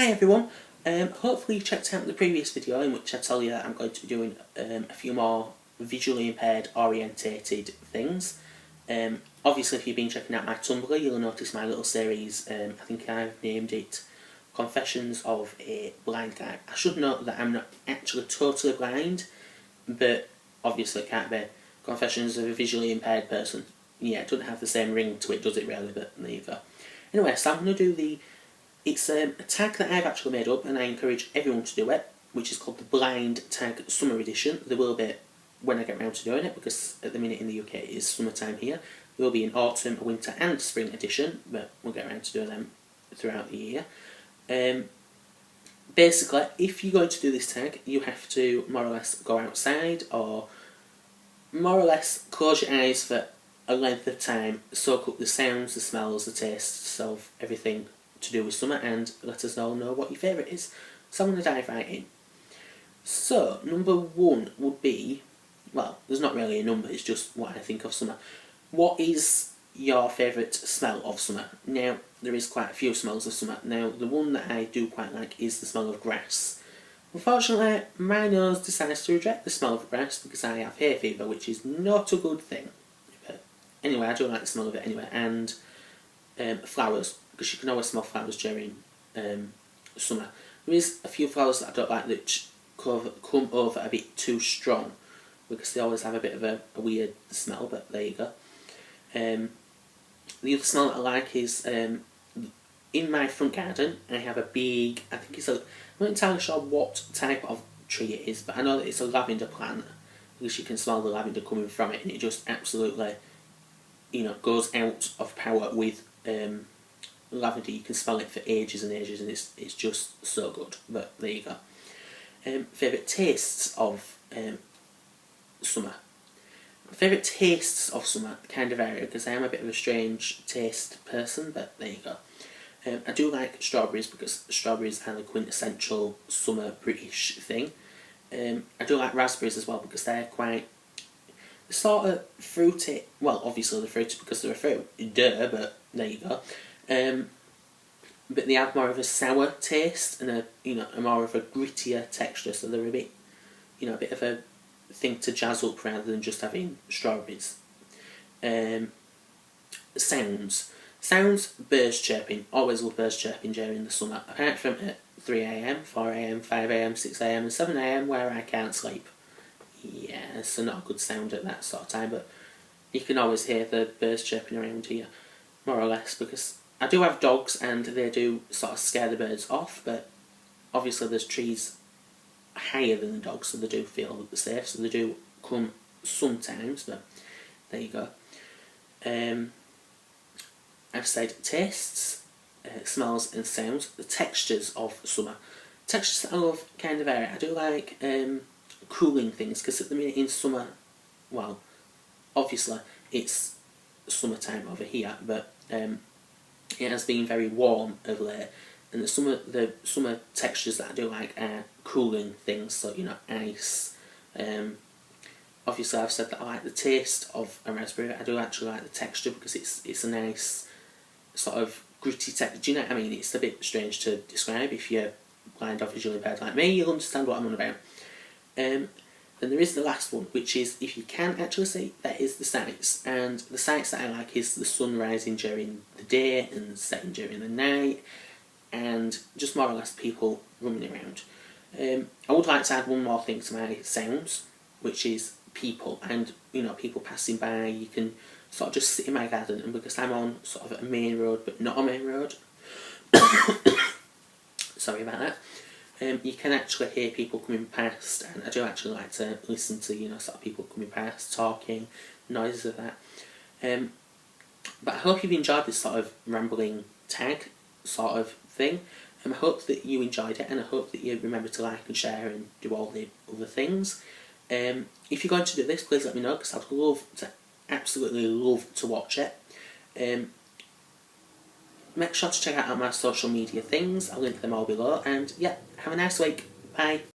Hi everyone, hopefully you checked out the previous video in which I tell you that I'm going to be doing a few more visually impaired orientated things. Obviously if you've been checking out my Tumblr you'll notice my little series, I think I've named it Confessions of a Blind Guy. I should note that I'm not actually totally blind, but obviously it can't be Confessions of a Visually Impaired Person. Yeah, it doesn't have the same ring to it, does it really, but there you go. Anyway, so I'm going to do it's a tag that I've actually made up and I encourage everyone to do it, which is called the Blind Tag Summer Edition. There will be, when I get round to doing it, because at the minute in the UK it is summertime here, there will be an autumn, a winter and spring edition, but we'll get around to doing them throughout the year. Basically, if you're going to do this tag, you have to more or less go outside or more or less close your eyes for a length of time, soak up the sounds, the smells, the tastes of everything to do with summer, and let us all know what your favourite is. So I'm going to dive right in. So, number one would be, well, there's not really a number, it's just what I think of summer. What is your favourite smell of summer? Now, there is quite a few smells of summer. Now, the one that I do quite like is the smell of grass. Unfortunately, my nose decides to reject the smell of grass because I have hay fever, which is not a good thing. But anyway, I do like the smell of it anyway. And flowers, because you can always smell flowers during summer. There is a few flowers that I don't like that come over a bit too strong, because they always have a bit of a weird smell, but there you go. The other smell that I like is, in my front garden, I have a big, I think it's a, I'm not entirely sure what type of tree it is, but I know that it's a lavender plant, because you can smell the lavender coming from it, and it just absolutely, goes out of power with lavender. You can smell it for ages and ages, and it's just so good. But there you go. Favourite tastes of summer. Favourite tastes of summer kind of vary, because I am a bit of a strange taste person, but there you go. I do like strawberries, because strawberries are the quintessential summer British thing. I do like raspberries as well, because they're quite sort of fruity. Well, obviously they're fruity because they're a fruit, duh, but there you go. But they have more of a sour taste and a more of a grittier texture, so they're a bit, a bit of a thing to jazz up rather than just having strawberries. Sounds, birds chirping. Always love birds chirping during the summer, apart from at 3 AM, 4 AM, 5 AM, 6 AM and 7 AM where I can't sleep. Yeah, so not a good sound at that sort of time, but you can always hear the birds chirping around here, more or less, because I do have dogs and they do sort of scare the birds off, but obviously there's trees higher than the dogs, so they do feel safe, so they do come sometimes, but there you go. I've said tastes, smells and sounds. The textures of summer. Textures that I love kind of vary. I do like cooling things, because at the minute in summer, well, obviously it's summertime over here, but it has been very warm of late, and the summer textures that I do like are cooling things, so ice. Obviously I've said that I like the taste of a raspberry. I do actually like the texture, because it's a nice sort of gritty texture. Do you know what I mean? It's a bit strange to describe. If you're blind or visually impaired like me, you'll understand what I'm on about. Then there is the last one, which is, if you can actually see, that is the sights. And the sights that I like is the sun rising during the day and setting during the night, and just more or less people roaming around. I would like to add one more thing to my sounds, which is people, and people passing by. You can sort of just sit in my garden, and because I'm on sort of a main road but not a main road, sorry about that, you can actually hear people coming past, and I do actually like to listen to sort of people coming past, talking, noises of that. But I hope you've enjoyed this sort of rambling tag sort of thing. I hope that you enjoyed it, and I hope that you remember to like and share and do all the other things. If you're going to do this, please let me know, because I'd absolutely love to watch it. Make sure to check out my social media things. I'll link them all below, and yeah, have a nice week. Bye.